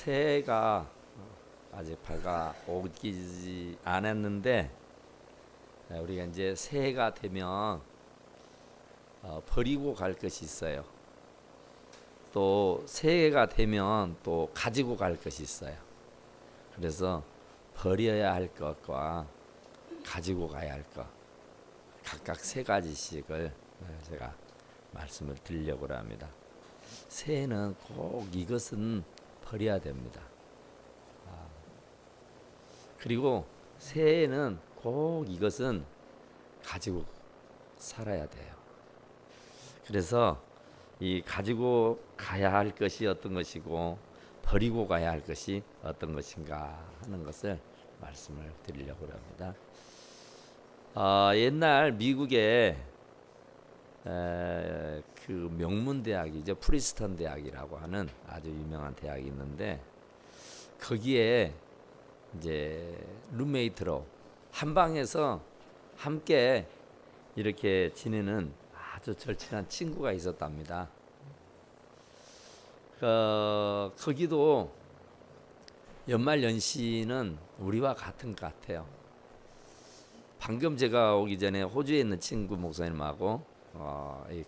새해가 아직 밝아오지 않았는데 우리가 이제 새해가 되면 버리고 갈 것이 있어요. 또 새해가 되면 또 가지고 갈 것이 있어요. 그래서 버려야 할 것과 가지고 가야 할 것 각각 세 가지씩을 제가 말씀을 드리려고 합니다. 새해는 꼭 이것은 버려야 됩니다. 그리고 새해는 꼭 이것은 가지고 살아야 돼요. 그래서 이 가지고 가야 할 것이 어떤 것이고 버리고 가야 할 것이 어떤 것인가 하는 것을 말씀을 드리려고 합니다. 옛날 미국에 그 명문 대학이죠. 프리스턴 대학이라고 하는 아주 유명한 대학이 있는데 거기에 이제 룸메이트로 한 방에서 함께 이렇게 지내는 아주 절친한 친구가 있었답니다. 거기도 연말연시는 우리와 같은 것 같아요. 방금 제가 오기 전에 호주에 있는 친구 목사님하고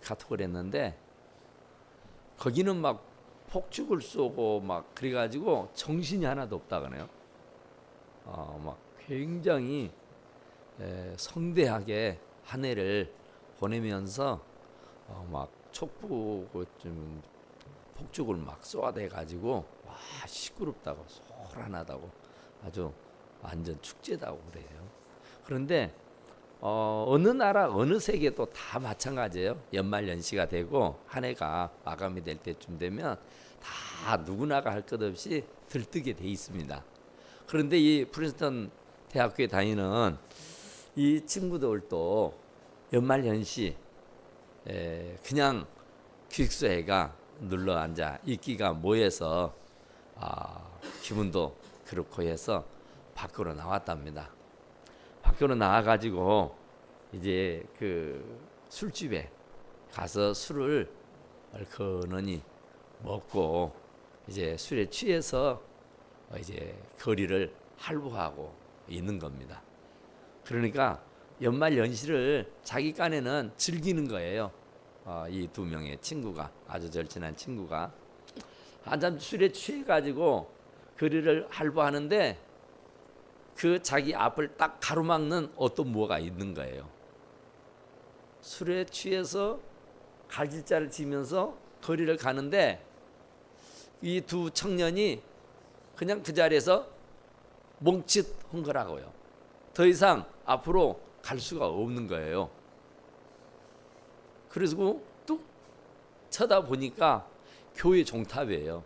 카톡을 했는데 거기는 막 폭죽을 쏘고 막 그래가지고 정신이 하나도 없다 그러네요. 막 굉장히 성대하게 한 해를 보내면서 막 촛불 좀 폭죽을 막 쏘아대 가지고 와 시끄럽다고 소란하다고 아주 완전 축제다고 그래요. 그런데 어느 나라 어느 세계도 다 마찬가지예요. 연말연시가 되고 한 해가 마감이 될 때쯤 되면 다 누구나가 할 것 없이 들뜨게 돼 있습니다. 그런데 이 프린스턴 대학교에 다니는 이 친구들도 연말연시 그냥 기숙사에가 눌러 앉아 있기가 뭐해서 기분도 그렇고 해서 밖으로 나왔답니다. 밖으로 나와가지고 이제 그 술집에 가서 술을 얼큰하니 먹고 이제 술에 취해서 이제 거리를 할부하고 있는 겁니다. 그러니까 연말 연시를 자기 간에는 즐기는 거예요. 이 두 명의 친구가 아주 절친한 친구가 한참 술에 취해가지고 거리를 할부하는데 그 자기 앞을 딱 가로막는 어떤 뭐가 있는 거예요. 술에 취해서 갈길자를 지면서 거리를 가는데 이 두 청년이 그냥 그 자리에서 멈칫한 거라고요. 더 이상 앞으로 갈 수가 없는 거예요. 그래서 뚝 쳐다보니까 교회 종탑이에요.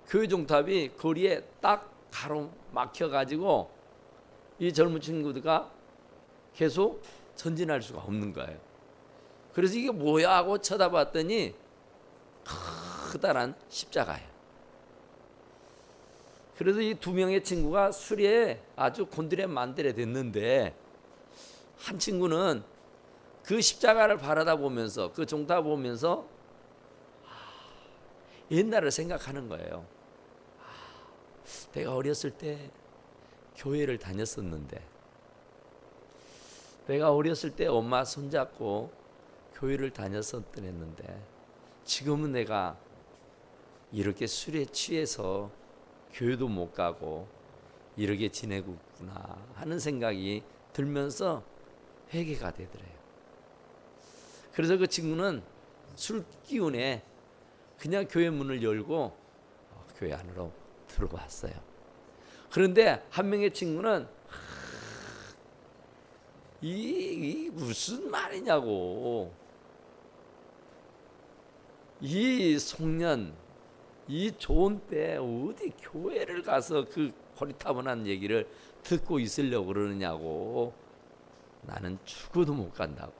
교회 종탑이 거리에 딱 가로막혀가지고 이 젊은 친구들과 계속 전진할 수가 없는 거예요. 그래서 이게 뭐야 하고 쳐다봤더니 커다란 십자가예요. 그래서 이 두 명의 친구가 술에 아주 곤드레 만드레 됐는데 한 친구는 그 십자가를 바라다 보면서 그 종탑 보면서 옛날을 생각하는 거예요. 내가 어렸을 때 교회를 다녔었는데 내가 어렸을 때 엄마 손잡고 교회를 다녔었는데 지금은 내가 이렇게 술에 취해서 교회도 못 가고 이렇게 지내고 있구나 하는 생각이 들면서 회개가 되더래요. 그래서 그 친구는 술 기운에 그냥 교회 문을 열고 교회 안으로 들어왔어요. 그런데 한 명의 친구는 이 무슨 말이냐고, 이 송년 이 좋은 때 어디 교회를 가서 그 고리타분한 얘기를 듣고 있으려고 그러느냐고, 나는 죽어도 못 간다고.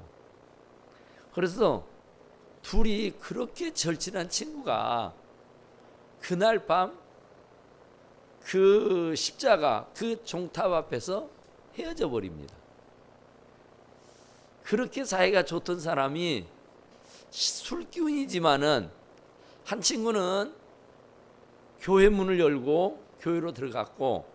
그래서 둘이 그렇게 절친한 친구가 그날 밤 그 십자가 그 종탑 앞에서 헤어져 버립니다. 그렇게 사이가 좋던 사람이 술기운이지만은 한 친구는 교회 문을 열고 교회로 들어갔고,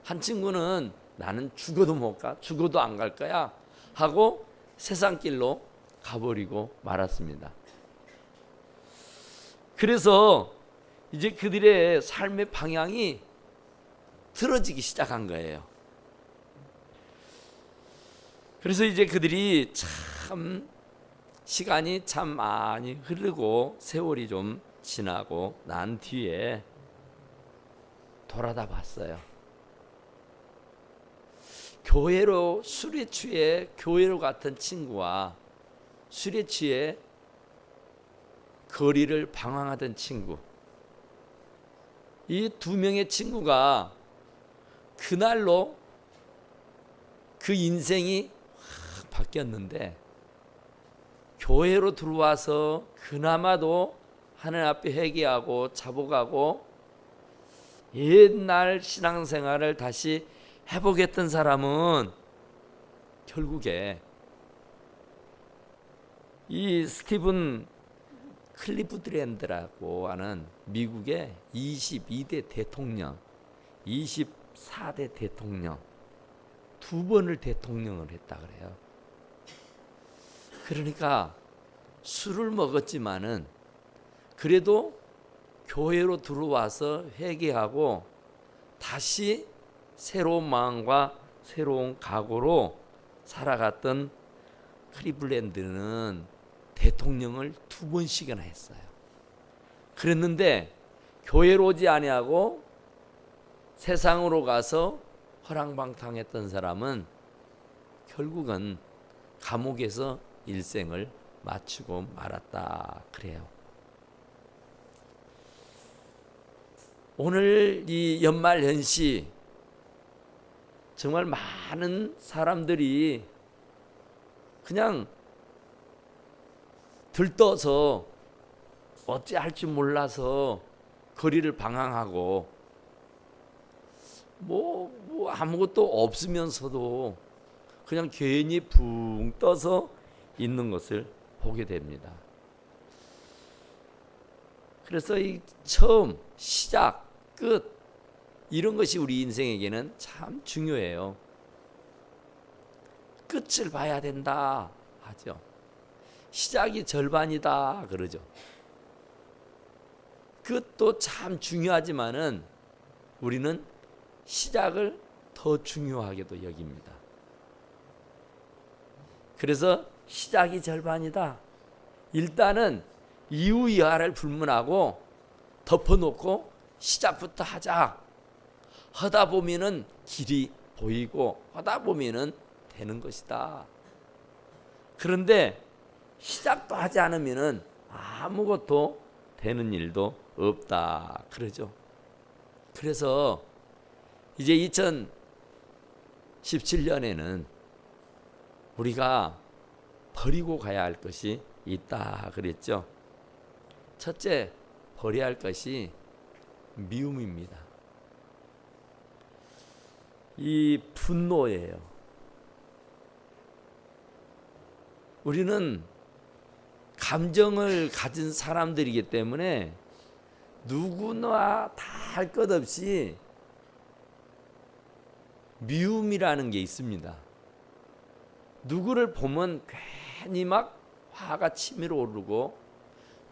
한 친구는 나는 죽어도 못 가, 죽어도 안 갈 거야 하고 세상 길로 가버리고 말았습니다. 그래서 이제 그들의 삶의 방향이 틀어지기 시작한 거예요. 그래서 이제 그들이 참 시간이 참 많이 흐르고 세월이 좀 지나고 난 뒤에 돌아다 봤어요. 교회로 술에 취해 교회로 갔던 친구와 술에 취해 거리를 방황하던 친구, 이 두 명의 친구가 그날로 그 인생이 확 바뀌었는데, 교회로 들어와서 그나마도 하나님 앞에 회개하고 자복하고 옛날 신앙생활을 다시 해보겠던 사람은 결국에 이 스티븐 클리프드랜드라고 하는 미국의 22대 대통령, 24대 대통령, 두 번을 대통령을 했다 그래요. 그러니까 술을 먹었지만은 그래도 교회로 들어와서 회개하고 다시 새로운 마음과 새로운 각오로 살아갔던 클리블랜드는 대통령을 두 번씩이나 했어요. 그랬는데 교회로 오지 아니하고 세상으로 가서 허랑방탕했던 사람은 결국은 감옥에서 일생을 마치고 말았다 그래요. 오늘 이 연말 연시 정말 많은 사람들이 그냥 들떠서 어찌할 줄 몰라서 거리를 방황하고 뭐 아무것도 없으면서도 그냥 괜히 붕 떠서 있는 것을 보게 됩니다. 그래서 이 처음, 시작, 끝 이런 것이 우리 인생에게는 참 중요해요. 끝을 봐야 된다 하죠. 시작이 절반이다 그러죠. 끝도 참 중요하지만은 우리는 시작을 더 중요하게도 여깁니다. 그래서 시작이 절반이다. 일단은 이유이하를 불문하고 덮어놓고 시작부터 하자. 하다 보면은 길이 보이고 하다 보면은 되는 것이다. 그런데 시작도 하지 않으면은 아무것도 되는 일도 없다 그러죠. 그래서 이제 2017년에는 우리가 버리고 가야 할 것이 있다 그랬죠. 첫째, 버려야 할 것이 미움입니다. 이 분노예요. 우리는 감정을 가진 사람들이기 때문에 누구나 다 할 것 없이 미움이라는 게 있습니다. 누구를 보면 괜히 막 화가 치밀어 오르고,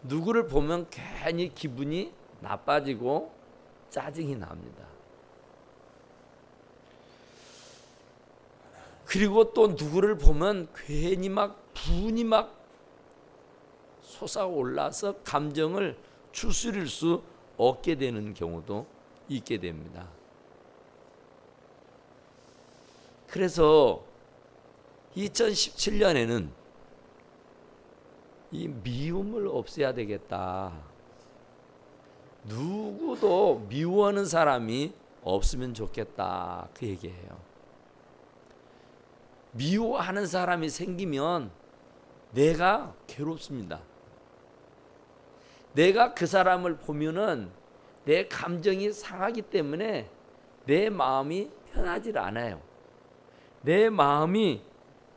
누구를 보면 괜히 기분이 나빠지고 짜증이 납니다. 그리고 또 누구를 보면 괜히 막 분이 막 솟아올라서 감정을 추스릴 수 없게 되는 경우도 있게 됩니다. 그래서 2017년에는 이 미움을 없애야 되겠다. 누구도 미워하는 사람이 없으면 좋겠다 그 얘기예요. 미워하는 사람이 생기면 내가 괴롭습니다. 내가 그 사람을 보면은 내 감정이 상하기 때문에 내 마음이 편하지 않아요. 내 마음이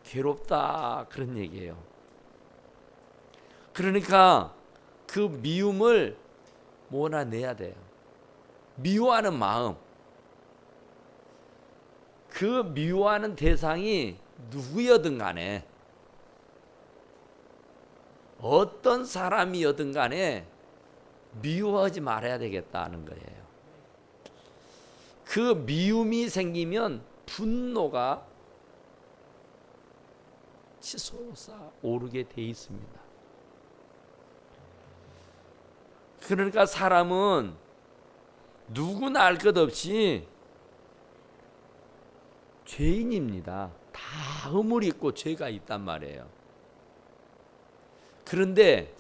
괴롭다 그런 얘기예요. 그러니까 그 미움을 몰아내야 돼요. 미워하는 마음, 그 미워하는 대상이 누구여든 간에 어떤 사람이여든 간에 미워하지 말아야 되겠다는 거예요. 그 미움이 생기면 분노가 치솟아 오르게 돼 있습니다. 그러니까 사람은 누구나 알 것 없이 죄인입니다. 다 허물이 있고 죄가 있단 말이에요. 그런데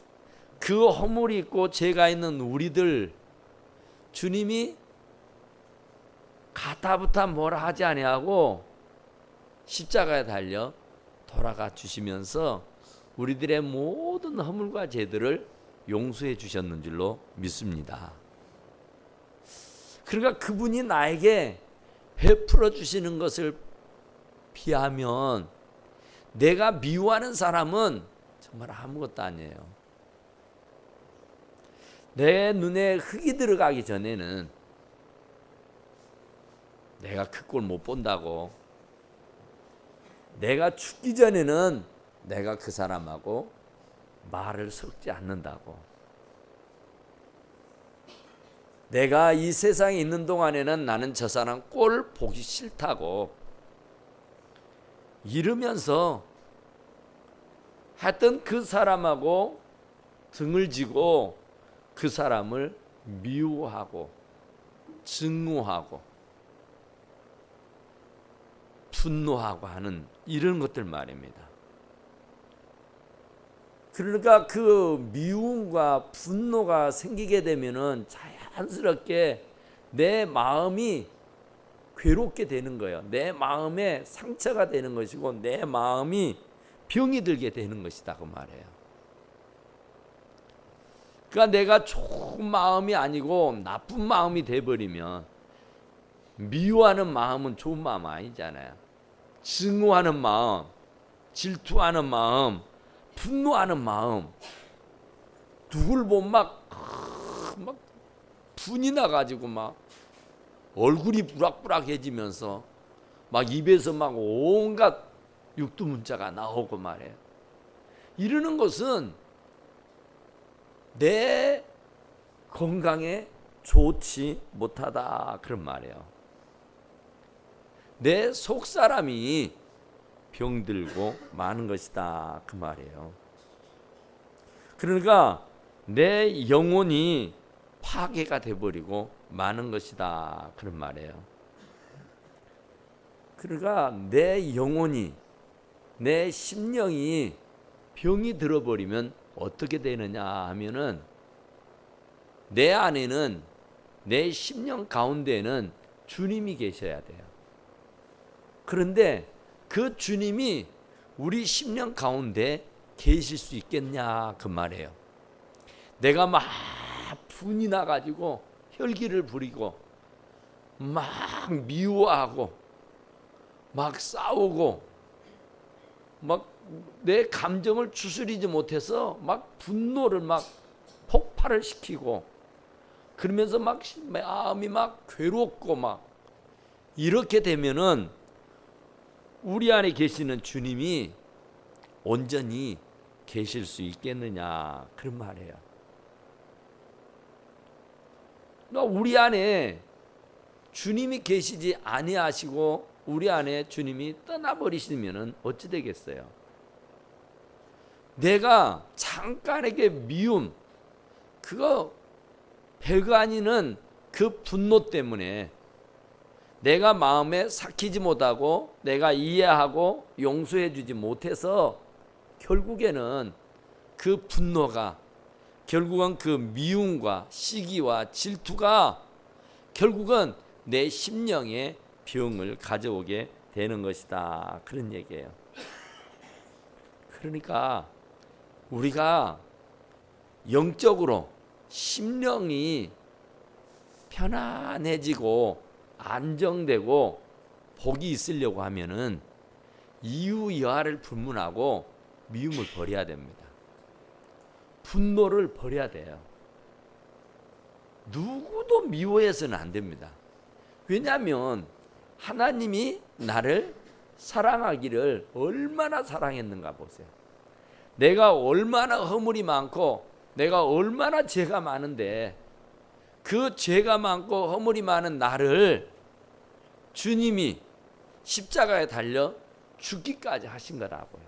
그 허물이 있고 죄가 있는 우리들 주님이 가타부타 뭐라 하지 아니하고 십자가에 달려 돌아가 주시면서 우리들의 모든 허물과 죄들을 용서해 주셨는 줄로 믿습니다. 그러니까 그분이 나에게 베풀어 주시는 것을 비하면 내가 미워하는 사람은 정말 아무것도 아니에요. 내 눈에 흙이 들어가기 전에는 내가 그 꼴 못 본다고, 내가 죽기 전에는 내가 그 사람하고 말을 섞지 않는다고, 내가 이 세상에 있는 동안에는 나는 저 사람 꼴 보기 싫다고 이러면서 하여튼 그 사람하고 등을 지고 그 사람을 미워하고 증오하고 분노하고 하는 이런 것들 말입니다. 그러니까 그 미움과 분노가 생기게 되면은 자연스럽게 내 마음이 괴롭게 되는 거예요. 내 마음에 상처가 되는 것이고 내 마음이 병이 들게 되는 것이다 그 말이에요. 그러니까 내가 좋은 마음이 아니고 나쁜 마음이 돼버리면, 미워하는 마음은 좋은 마음 아니잖아요. 증오하는 마음, 질투하는 마음, 분노하는 마음, 누굴 보면 막 분이 나가지고 막 얼굴이 부락부락해지면서 막 입에서 막 온갖 육두문자가 나오고 말이에요. 이러는 것은 내 건강에 좋지 못하다 그런 말이에요. 내 속사람이 병들고 마는 것이다 그 말이에요. 그러니까 내 영혼이 파괴가 돼버리고 마는 것이다 그런 말이에요. 그러니까 내 영혼이, 내 심령이 병이 들어버리면 어떻게 되느냐 하면은, 내 안에는, 내 심령 가운데에는 주님이 계셔야 돼요. 그런데 그 주님이 우리 심령 가운데 계실 수 있겠냐 그 말이에요. 내가 막 분이 나가지고 혈기를 부리고 막 미워하고 막 싸우고 막 내 감정을 추스리지 못해서 막 분노를 막 폭발을 시키고 그러면서 막 마음이 막 괴롭고 막 이렇게 되면은 우리 안에 계시는 주님이 온전히 계실 수 있겠느냐 그런 말이에요. 그러니까 우리 안에 주님이 계시지 아니하시고 우리 안에 주님이 떠나버리시면은 어찌 되겠어요? 내가 잠깐에게 미움, 그거 별거 아니는 그 분노 때문에 내가 마음에 삭히지 못하고 내가 이해하고 용서해 주지 못해서 결국에는 그 분노가, 결국은 그 미움과 시기와 질투가 결국은 내 심령에 병을 가져오게 되는 것이다 그런 얘기예요. 그러니까 우리가 영적으로 심령이 편안해지고 안정되고 복이 있으려고 하면은 이유 여하를 불문하고 미움을 버려야 됩니다. 분노를 버려야 돼요. 누구도 미워해서는 안 됩니다. 왜냐하면 하나님이 나를 사랑하기를 얼마나 사랑했는가 보세요. 내가 얼마나 허물이 많고 내가 얼마나 죄가 많은데 그 죄가 많고 허물이 많은 나를 주님이 십자가에 달려 죽기까지 하신 거라고요.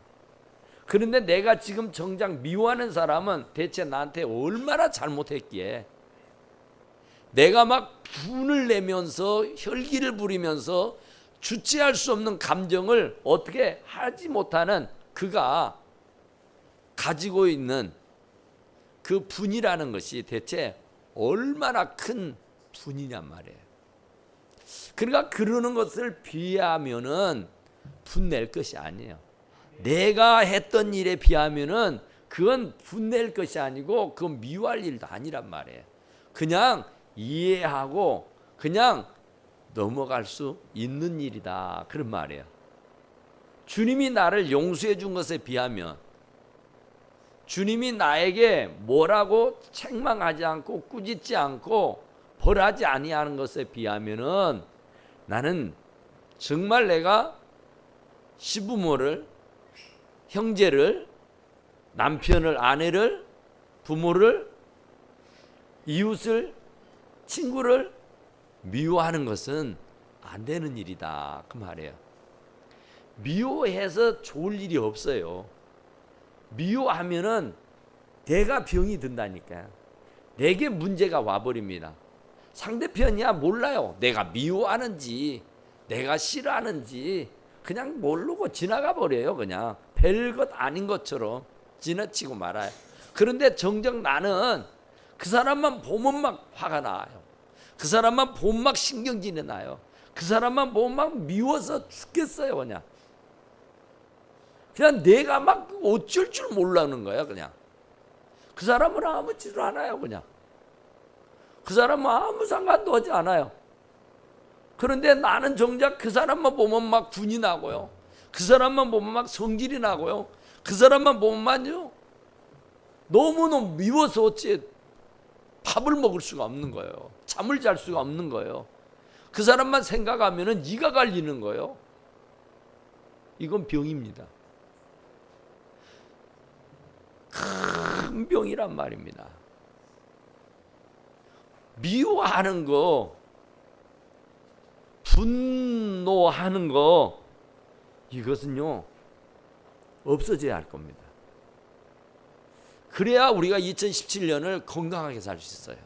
그런데 내가 지금 정작 미워하는 사람은 대체 나한테 얼마나 잘못했기에 내가 막 분을 내면서 혈기를 부리면서 주체할 수 없는 감정을 어떻게 하지 못하는 그가 가지고 있는 그 분이라는 것이 대체 얼마나 큰 분이냔 말이에요. 그러니까 그러는 것을 비하면은 분낼 것이 아니에요. 내가 했던 일에 비하면은 그건 분낼 것이 아니고 그건 미워할 일도 아니란 말이에요. 그냥 이해하고 그냥 넘어갈 수 있는 일이다, 그런 말이에요. 주님이 나를 용서해 준 것에 비하면, 주님이 나에게 뭐라고 책망하지 않고 꾸짖지 않고 벌하지 아니하는 것에 비하면은 나는 정말 내가 시부모를, 형제를, 남편을, 아내를, 부모를, 이웃을, 친구를 미워하는 것은 안 되는 일이다, 그 말이에요. 미워해서 좋을 일이 없어요. 미워하면은 내가 병이 든다니까요. 내게 문제가 와버립니다. 상대편이야 몰라요. 내가 미워하는지 내가 싫어하는지 그냥 모르고 지나가 버려요. 그냥 별것 아닌 것처럼 지나치고 말아요. 그런데 정작 나는 그 사람만 보면 막 화가 나요. 그 사람만 보면 막 신경질이 나요. 그 사람만 보면 막 미워서 죽겠어요. 그냥 내가 막 어쩔 줄 모르는 거야. 그냥 그 사람은 아무 짓을 안 해요. 그냥 그 사람은 아무 상관도 하지 않아요. 그런데 나는 정작 그 사람만 보면 막 분이 나고요. 그 사람만 보면 막 성질이 나고요. 그 사람만 보면요 너무너무 미워서 어찌 밥을 먹을 수가 없는 거예요. 잠을 잘 수가 없는 거예요. 그 사람만 생각하면은 이가 갈리는 거예요. 이건 병입니다. 큰 병이란 말입니다. 미워하는 거, 분노하는 거, 이것은요 없어져야 할 겁니다. 그래야 우리가 2017년을 건강하게 살 수 있어요.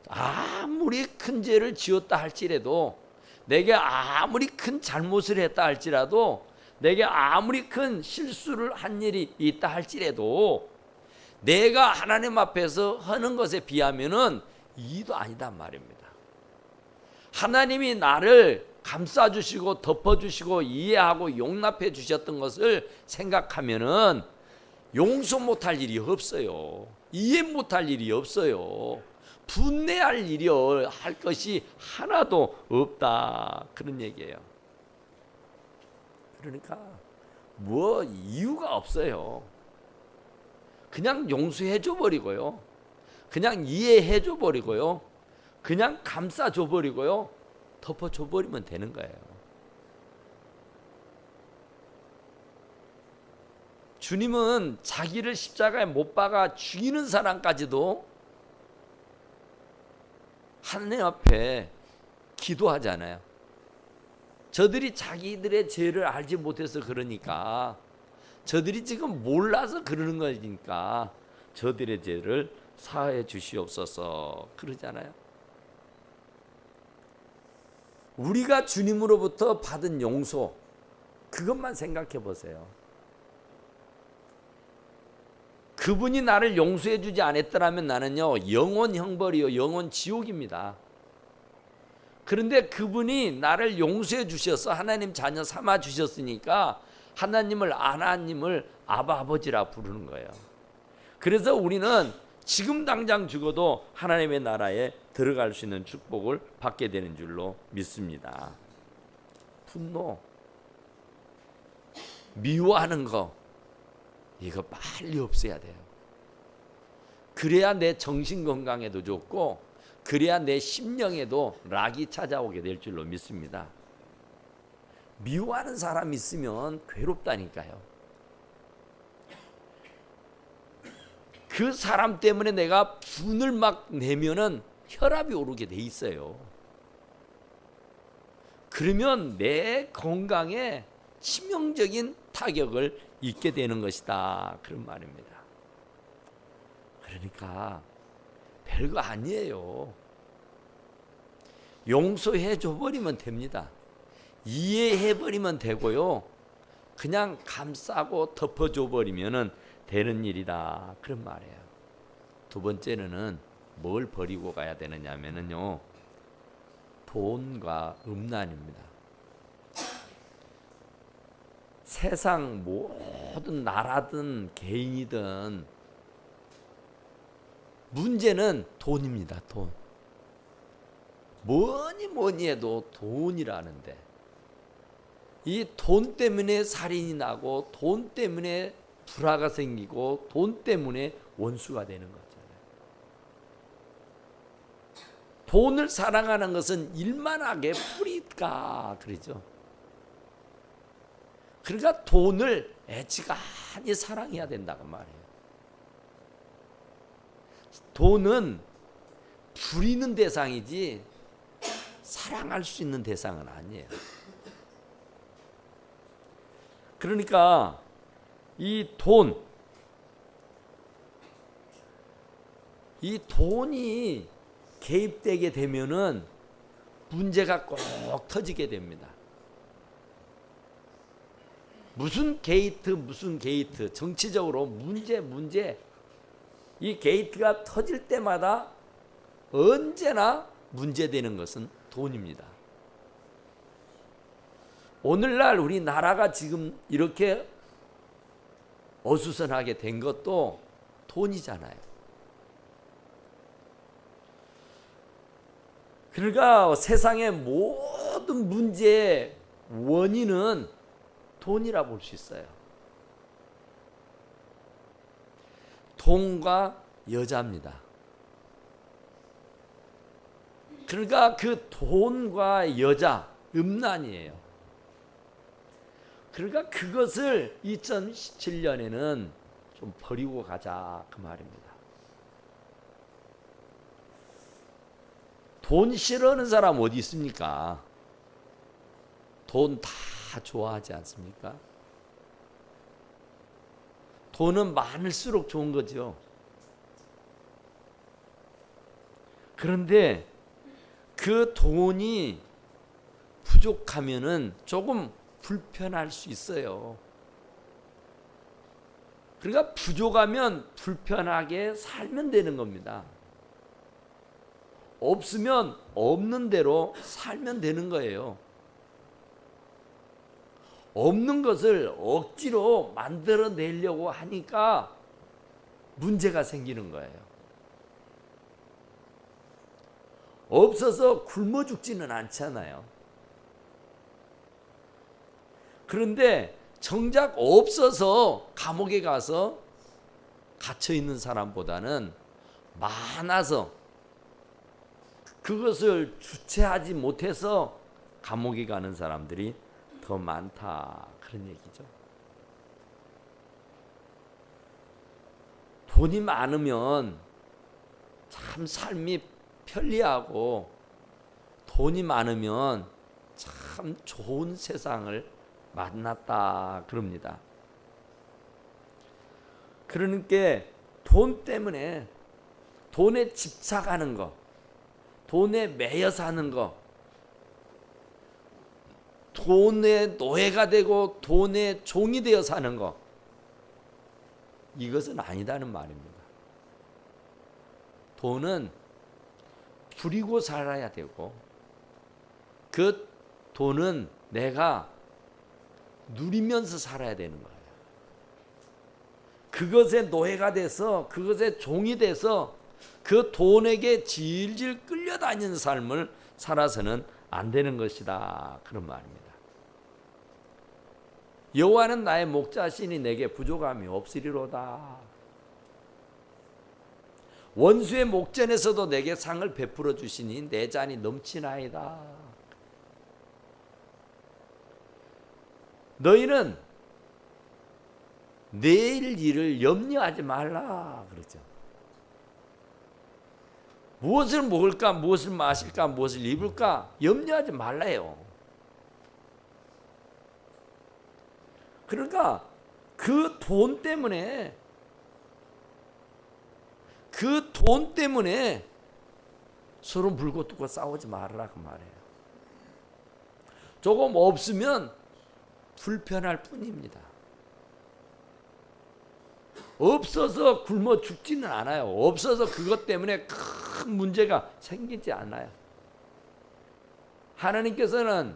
아무리 큰 죄를 지었다 할지라도, 내게 아무리 큰 잘못을 했다 할지라도, 내게 아무리 큰 실수를 한 일이 있다 할지라도 내가 하나님 앞에서 하는 것에 비하면은 이도 아니단 말입니다. 하나님이 나를 감싸주시고 덮어주시고 이해하고 용납해 주셨던 것을 생각하면은 용서 못할 일이 없어요. 이해 못할 일이 없어요. 분내할 일이 할 것이 하나도 없다, 그런 얘기예요. 그러니까 뭐 이유가 없어요. 그냥 용서해 줘 버리고요, 그냥 이해해 줘 버리고요, 그냥 감싸 줘 버리고요, 덮어 줘 버리면 되는 거예요. 주님은 자기를 십자가에 못 박아 죽이는 사람까지도 하나님 앞에 기도하잖아요. 저들이 자기들의 죄를 알지 못해서 그러니까, 저들이 지금 몰라서 그러는 거니까 저들의 죄를 사하여 주시옵소서 그러잖아요. 우리가 주님으로부터 받은 용서, 그것만 생각해 보세요. 그분이 나를 용서해 주지 않았더라면 나는요 영원 형벌이요 영원 지옥입니다. 그런데 그분이 나를 용서해 주셔서 하나님 자녀 삼아 주셨으니까 하나님을 아바 아버지라 부르는 거예요. 그래서 우리는 지금 당장 죽어도 하나님의 나라에 들어갈 수 있는 축복을 받게 되는 줄로 믿습니다. 분노, 미워하는 거, 이거 빨리 없애야 돼요. 그래야 내 정신 건강에도 좋고 그래야 내 심령에도 락이 찾아오게 될 줄로 믿습니다. 미워하는 사람 있으면 괴롭다니까요. 그 사람 때문에 내가 분을 막 내면은 혈압이 오르게 돼 있어요. 그러면 내 건강에 치명적인 타격을 입게 되는 것이다, 그런 말입니다. 그러니까 별거 아니에요. 용서해 줘버리면 됩니다. 이해해버리면 되고요. 그냥 감싸고 덮어줘버리면 되는 일이다, 그런 말이에요. 두 번째는 뭘 버리고 가야 되느냐면요, 돈과 음란입니다. 세상 모든 나라든 개인이든 문제는 돈입니다. 돈. 뭐니 해도 돈이라는데, 이 돈 때문에 살인이 나고 돈 때문에 불화가 생기고 돈 때문에 원수가 되는 거잖아요. 돈을 사랑하는 것은 일만하게 뿌리까 그러죠. 그러니까 돈을 애지간히 사랑해야 된다고 말해요. 돈은 부리는 대상이지 사랑할 수 있는 대상은 아니에요. 그러니까 이 돈이 개입되게 되면은 문제가 꼭 터지게 됩니다. 무슨 게이트 정치적으로 문제 이 게이트가 터질 때마다 언제나 문제되는 것은 돈입니다. 오늘날 우리나라가 지금 이렇게 어수선하게 된 것도 돈이잖아요. 그러니까 세상의 모든 문제의 원인은 돈이라 볼 수 있어요. 돈과 여자입니다. 그러니까 그 돈과 여자, 음란이에요. 그러니까 그것을 2017년에는 좀 버리고 가자, 그 말입니다. 돈 싫어하는 사람 어디 있습니까? 돈 다 좋아하지 않습니까? 돈은 많을수록 좋은 거죠. 그런데 그 돈이 부족하면은 조금 불편할 수 있어요. 그러니까 부족하면 불편하게 살면 되는 겁니다. 없으면 없는 대로 살면 되는 거예요. 없는 것을 억지로 만들어내려고 하니까 문제가 생기는 거예요. 없어서 굶어 죽지는 않잖아요. 그런데 정작 없어서 감옥에 가서 갇혀 있는 사람보다는 많아서 그것을 주체하지 못해서 감옥에 가는 사람들이 더 많다, 그런 얘기죠. 돈이 많으면 참 삶이 편리하고 돈이 많으면 참 좋은 세상을 만났다, 그럽니다. 그러니까 돈 때문에 돈에 집착하는 거, 돈에 매여 사는 거, 돈의 노예가 되고 돈의 종이 되어 사는 거, 이것은 아니다는 말입니다. 돈은 부리고 살아야 되고 그 돈은 내가 누리면서 살아야 되는 거예요. 그것의 노예가 돼서 그것의 종이 돼서 그 돈에게 질질 끌려다니는 삶을 살아서는 안 되는 것이다, 그런 말입니다. 여호와는 나의 목자시니 내게 부족함이 없으리로다. 원수의 목전에서도 내게 상을 베풀어 주시니 내 잔이 넘치나이다. 너희는 내일 일을 염려하지 말라 그러죠. 무엇을 먹을까, 무엇을 마실까, 무엇을 입을까 염려하지 말라요. 그러니까 그 돈 때문에 서로 물고 뜯고 싸우지 말라 그 말이에요. 조금 없으면 불편할 뿐입니다. 없어서 굶어 죽지는 않아요. 없어서 그것 때문에 큰 문제가 생기지 않아요. 하나님께서는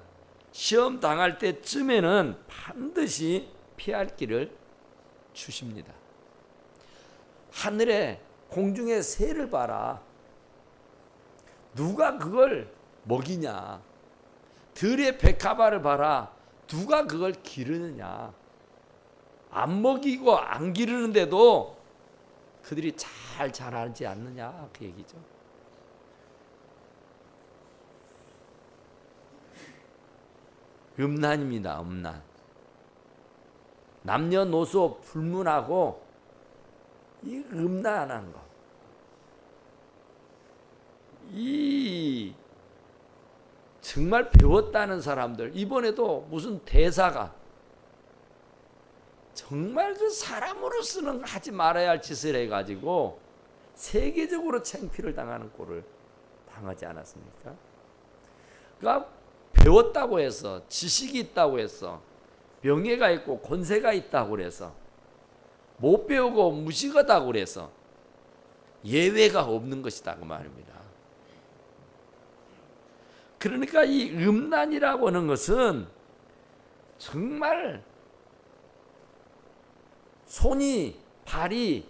시험 당할 때쯤에는 반드시 피할 길을 주십니다. 하늘에 공중의 새를 봐라. 누가 그걸 먹이냐. 들의 백합화를 봐라. 누가 그걸 기르느냐. 안 먹이고 안 기르는데도 그들이 잘 자라지 않느냐 그 얘기죠. 음란입니다. 음란. 남녀노소 불문하고 이 음란한 거. 이 정말 배웠다는 사람들 이번에도 무슨 대사가 정말 그 사람으로서는 하지 말아야 할 짓을 해가지고 세계적으로 창피를 당하는 꼴을 당하지 않았습니까? 그러니까 배웠다고 해서 지식이 있다고 해서 명예가 있고 권세가 있다고 그래서 못 배우고 무식하다고 그래서 예외가 없는 것이다 그 말입니다. 그러니까 이 음란이라고 하는 것은 정말 손이, 발이,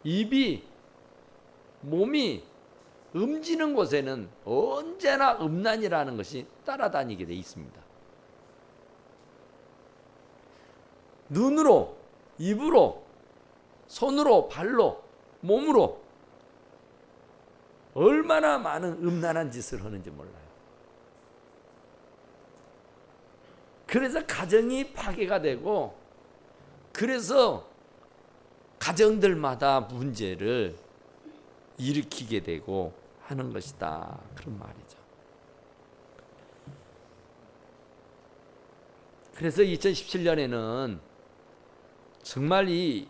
입이, 몸이 음지는 곳에는 언제나 음란이라는 것이 따라다니게 돼 있습니다. 눈으로, 입으로, 손으로, 발로, 몸으로 얼마나 많은 음란한 짓을 하는지 몰라요. 그래서 가정이 파괴가 되고 그래서 가정들마다 문제를 일으키게 되고 하는 것이다. 그런 말이죠. 그래서 2017년에는 정말 이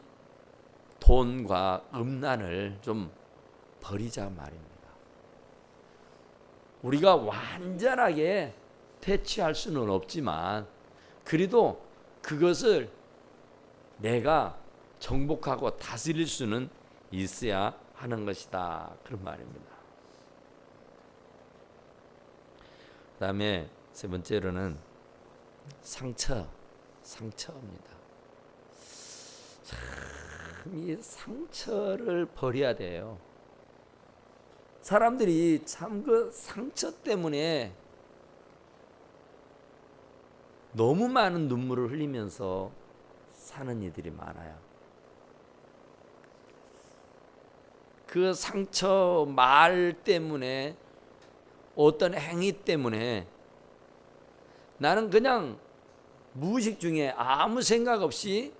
돈과 음란을 좀 버리자 말입니다. 우리가 완전하게 퇴치할 수는 없지만 그래도 그것을 내가 정복하고 다스릴 수는 있어야 하는 것이다. 그런 말입니다. 그 다음에 세 번째로는 상처입니다. 참 이 상처를 버려야 돼요. 사람들이 참 그 상처 때문에 너무 많은 눈물을 흘리면서 사는 이들이 많아요. 그 상처 말 때문에 어떤 행위 때문에 나는 그냥 무의식 중에 아무 생각 없이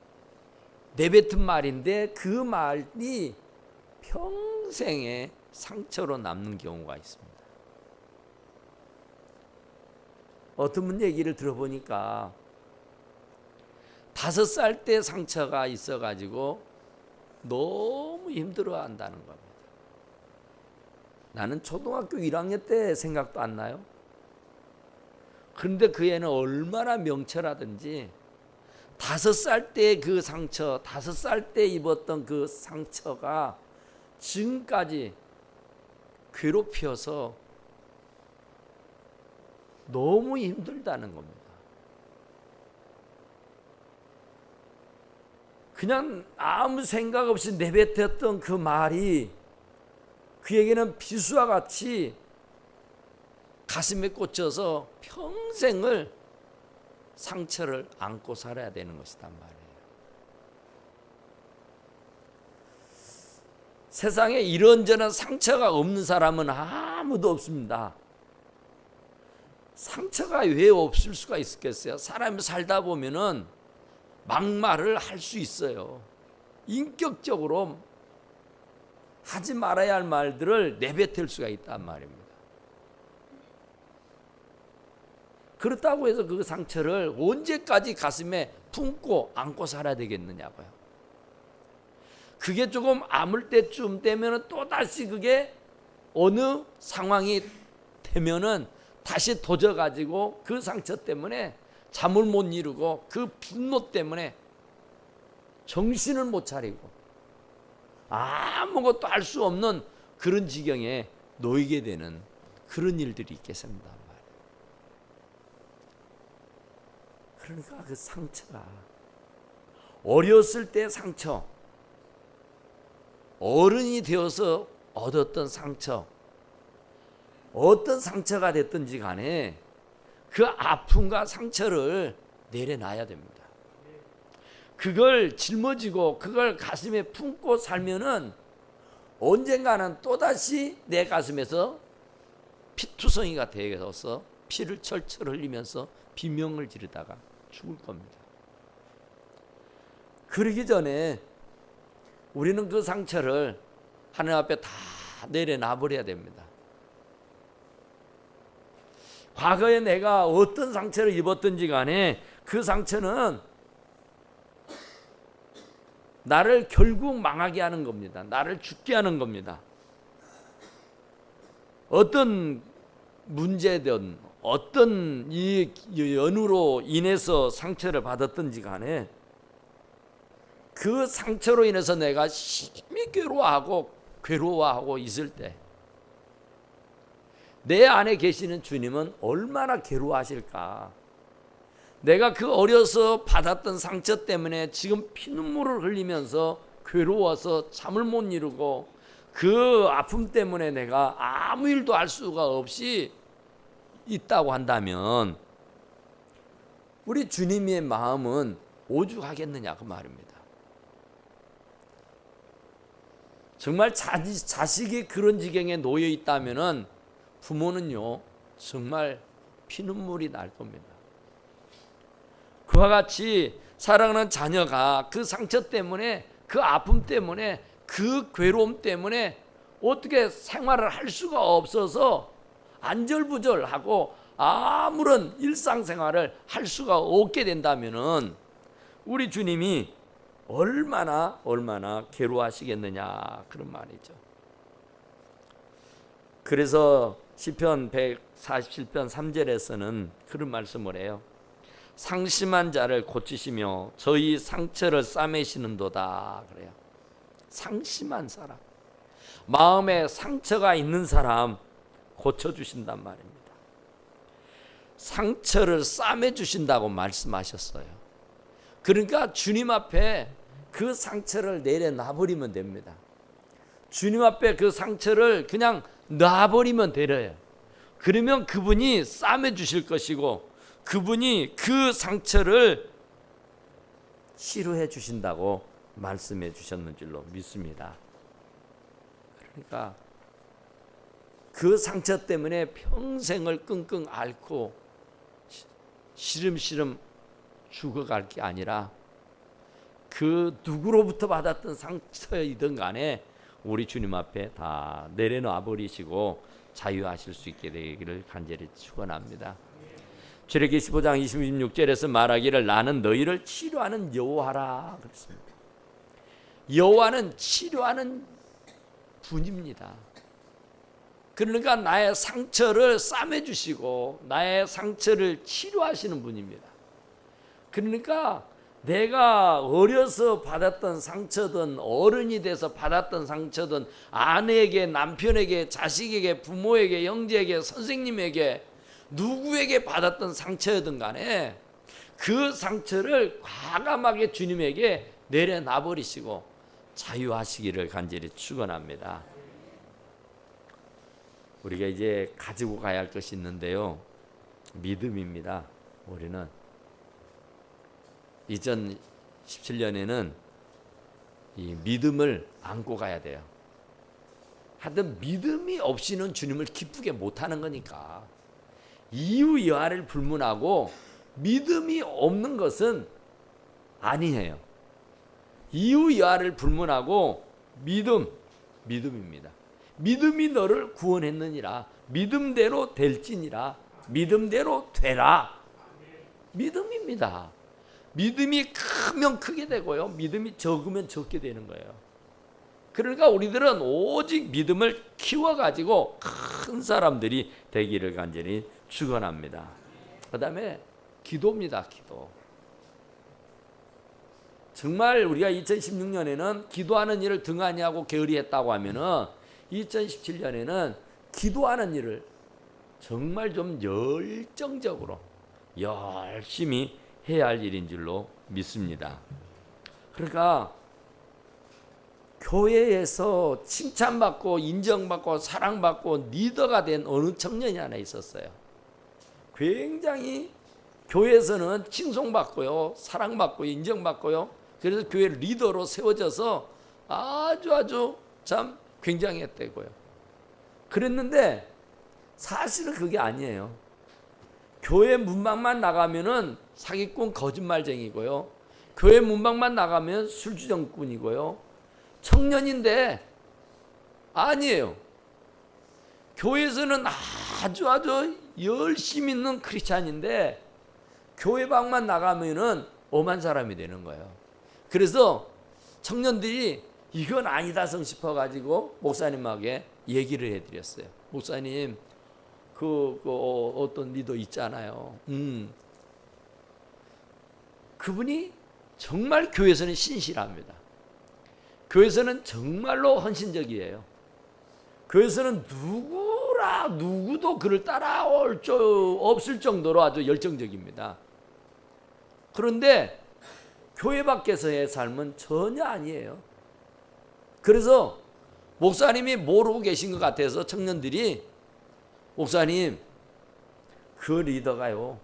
내뱉은 말인데 그 말이 평생의 상처로 남는 경우가 있습니다. 어떤 분 얘기를 들어보니까 5살 때 상처가 있어가지고 너무 힘들어한다는 겁니다. 나는 초등학교 1학년 때 생각도 안 나요. 그런데 그 애는 얼마나 명철하든지 5살 때 그 상처, 5살 때 입었던 그 상처가 지금까지 괴롭혀서 너무 힘들다는 겁니다. 그냥 아무 생각 없이 내뱉었던 그 말이 그에게는 비수와 같이 가슴에 꽂혀서 평생을 상처를 안고 살아야 되는 것이단 말이에요. 세상에 이런저런 상처가 없는 사람은 아무도 없습니다. 상처가 왜 없을 수가 있겠어요? 사람이 살다 보면은 막말을 할 수 있어요. 인격적으로 하지 말아야 할 말들을 내뱉을 수가 있단 말입니다. 그렇다고 해서 그 상처를 언제까지 가슴에 품고 안고 살아야 되겠느냐고요. 그게 조금 아물 때쯤 되면은 또다시 그게 어느 상황이 되면은 다시 도져가지고 그 상처 때문에 잠을 못 이루고 그 분노 때문에 정신을 못 차리고 아무것도 할 수 없는 그런 지경에 놓이게 되는 그런 일들이 있겠습니다. 그러니까 그 상처가 어렸을 때 상처, 어른이 되어서 얻었던 상처, 어떤 상처가 됐든지 간에 그 아픔과 상처를 내려놔야 됩니다. 그걸 짊어지고 그걸 가슴에 품고 살면은 언젠가는 또다시 내 가슴에서 피투성이가 되어서 피를 철철 흘리면서 비명을 지르다가 죽을 겁니다. 그러기 전에 우리는 그 상처를 하나님 앞에 다 내려놔 버려야 됩니다. 과거에 내가 어떤 상처를 입었든지 간에 그 상처는 나를 결국 망하게 하는 겁니다. 나를 죽게 하는 겁니다. 어떤 문제든 어떤 이 연유로 인해서 상처를 받았든지 간에 그 상처로 인해서 내가 심히 괴로워하고 있을 때 내 안에 계시는 주님은 얼마나 괴로워하실까. 내가 그 어려서 받았던 상처 때문에 지금 피눈물을 흘리면서 괴로워서 잠을 못 이루고 그 아픔 때문에 내가 아무 일도 할 수가 없이 있다고 한다면 우리 주님의 마음은 오죽하겠느냐 그 말입니다. 정말 자식이 그런 지경에 놓여 있다면은 부모는요 정말 피눈물이 날 겁니다. 그와 같이 사랑하는 자녀가 그 상처 때문에 그 아픔 때문에 그 괴로움 때문에 어떻게 생활을 할 수가 없어서 안절부절하고 아무런 일상생활을 할 수가 없게 된다면은 우리 주님이 얼마나 괴로워하시겠느냐 그런 말이죠. 그래서 시편 147편 3절에서는 그런 말씀을 해요. 상심한 자를 고치시며 저희 상처를 싸매시는도다 그래요. 상심한 사람, 마음에 상처가 있는 사람 고쳐주신단 말입니다. 상처를 싸매주신다고 말씀하셨어요. 그러니까 주님 앞에 그 상처를 내려놔버리면 됩니다. 주님 앞에 그 상처를 그냥 놔버리면 되려요. 그러면 그분이 싸매주실 것이고 그분이 그 상처를 치료해 주신다고 말씀해 주셨는 줄로 믿습니다. 그러니까 그 상처 때문에 평생을 끙끙 앓고 시름시름 죽어갈 게 아니라 그 누구로부터 받았던 상처이든 간에 우리 주님 앞에 다 내려놔 버리시고 자유하실 수 있게 되기를 간절히 축원합니다. 출애굽기 15장 26절에서 말하기를 나는 너희를 치료하는 여호와라 그랬습니다. 여호와는 치료하는 분입니다. 그러니까 나의 상처를 싸매주시고 나의 상처를 치료하시는 분입니다. 그러니까 내가 어려서 받았던 상처든 어른이 돼서 받았던 상처든 아내에게 남편에게 자식에게 부모에게 형제에게 선생님에게 누구에게 받았던 상처든 간에 그 상처를 과감하게 주님에게 내려놔 버리시고 자유하시기를 간절히 축원합니다. 우리가 이제 가지고 가야 할 것이 있는데요. 믿음입니다. 우리는 2017년에는 이 믿음을 안고 가야 돼요. 하여튼 믿음이 없이는 주님을 기쁘게 못하는 거니까. 이유 여하를 불문하고 믿음이 없는 것은 아니에요. 이유 여하를 불문하고 믿음입니다. 믿음이 너를 구원했느니라. 믿음대로 될지니라. 믿음대로 되라. 믿음입니다. 믿음이 크면 크게 되고요. 믿음이 적으면 적게 되는 거예요. 그러니까 우리들은 오직 믿음을 키워가지고 큰 사람들이 되기를 간절히 축원합니다. 그 다음에 기도입니다. 기도. 정말 우리가 2016년에는 기도하는 일을 등한히 하고 게으리했다고 하면은 2017년에는 기도하는 일을 정말 좀 열정적으로 열심히 해야 할 일인 줄로 믿습니다. 그러니까 교회에서 칭찬받고 인정받고 사랑받고 리더가 된 어느 청년이 하나 있었어요. 굉장히 교회에서는 칭송받고요, 사랑받고 인정받고요. 그래서 교회 리더로 세워져서 아주 참 굉장했대고요. 그랬는데 사실은 그게 아니에요. 교회 문방만 나가면은 사기꾼 거짓말쟁이고요. 교회 문방만 나가면 술주정꾼이고요. 청년인데 아니에요. 교회에서는 아주 열심히 있는 크리스찬인데 교회 방만 나가면은 엄한 사람이 되는 거예요. 그래서 청년들이 이건 아니다 싶어가지고 목사님에게 얘기를 해드렸어요. 목사님, 그 어떤 리더 있잖아요. 그분이 정말 교회에서는 신실합니다. 교회에서는 정말로 헌신적이에요. 교회에서는 누구도 그를 따라올 없을 정도로 아주 열정적입니다. 그런데 교회 밖에서의 삶은 전혀 아니에요. 그래서 목사님이 모르고 계신 것 같아서 청년들이 목사님, 그 리더가요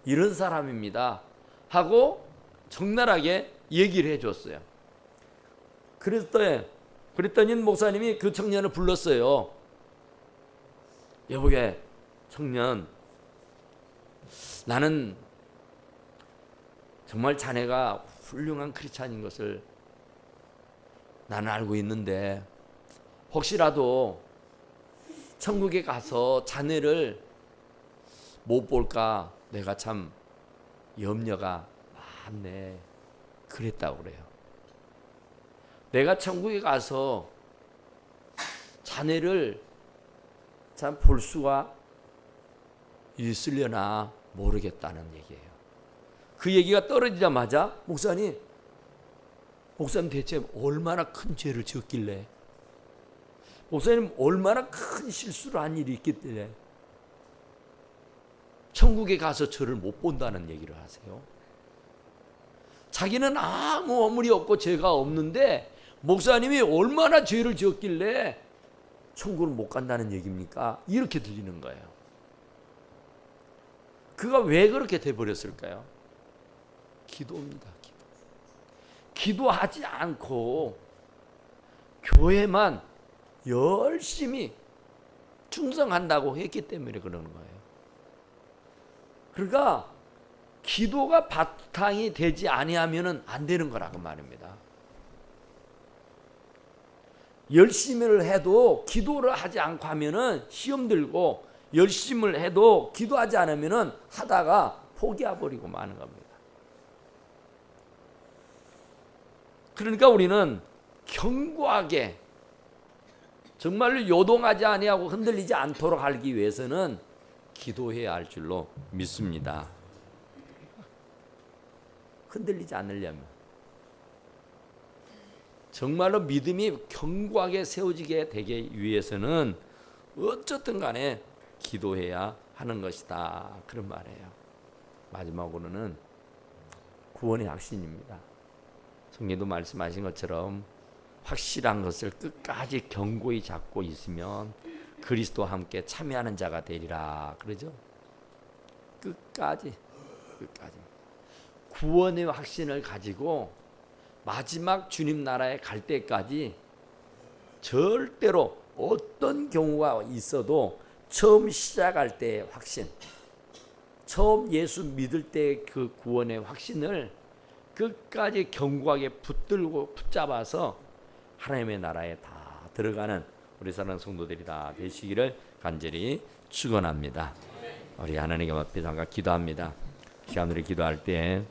이런 사람입니다 하고 적나라하게 얘기를 해줬어요. 그랬더니 목사님이 그 청년을 불렀어요. 여보게 청년, 나는 정말 자네가 훌륭한 크리스찬인 것을 나는 알고 있는데 혹시라도 천국에 가서 자네를 못 볼까 내가 참 염려가 많네. 그랬다고 그래요. 내가 천국에 가서 자네를 참 볼 수가 있으려나 모르겠다는 얘기예요. 그 얘기가 떨어지자마자 목사님 대체 얼마나 큰 죄를 지었길래, 목사님 얼마나 큰 실수를 한 일이 있겠길래 천국에 가서 저를 못 본다는 얘기를 하세요. 자기는 아무 어물이 없고 죄가 없는데 목사님이 얼마나 죄를 지었길래 천국을 못 간다는 얘기입니까? 이렇게 들리는 거예요. 그가 왜 그렇게 돼버렸을까요? 기도입니다. 기도하지 않고 교회만 열심히 충성한다고 했기 때문에 그러는 거예요. 그러니까 기도가 바탕이 되지 아니하면은 안 되는 거라고 말입니다. 열심히를 해도 기도를 하지 않고 하면은 시험 들고, 열심을 해도 기도하지 않으면은 하다가 포기해버리고 마는 겁니다. 그러니까 우리는 견고하게 정말로 요동하지 아니하고 흔들리지 않도록 하기 위해서는 기도해야 할 줄로 믿습니다. 흔들리지 않으려면 정말로 믿음이 견고하게 세워지게 되기 위해서는 어쨌든 간에 기도해야 하는 것이다, 그런 말이에요. 마지막으로는 구원의 확신입니다. 성경도 말씀하신 것처럼 확실한 것을 끝까지 견고히 잡고 있으면 그리스도와 함께 참여하는 자가 되리라 그러죠. 끝까지 구원의 확신을 가지고 마지막 주님 나라에 갈 때까지 절대로 어떤 경우가 있어도 처음 시작할 때의 확신, 처음 예수 믿을 때 그 구원의 확신을 끝까지 견고하게 붙들고 붙잡아서 하나님의 나라에 다 들어가는 우리 사랑하는 성도들이 다 되시기를 간절히 축원합니다. 우리 하나님께 앞에 잠깐 기도합니다. 시간으로 기도할 때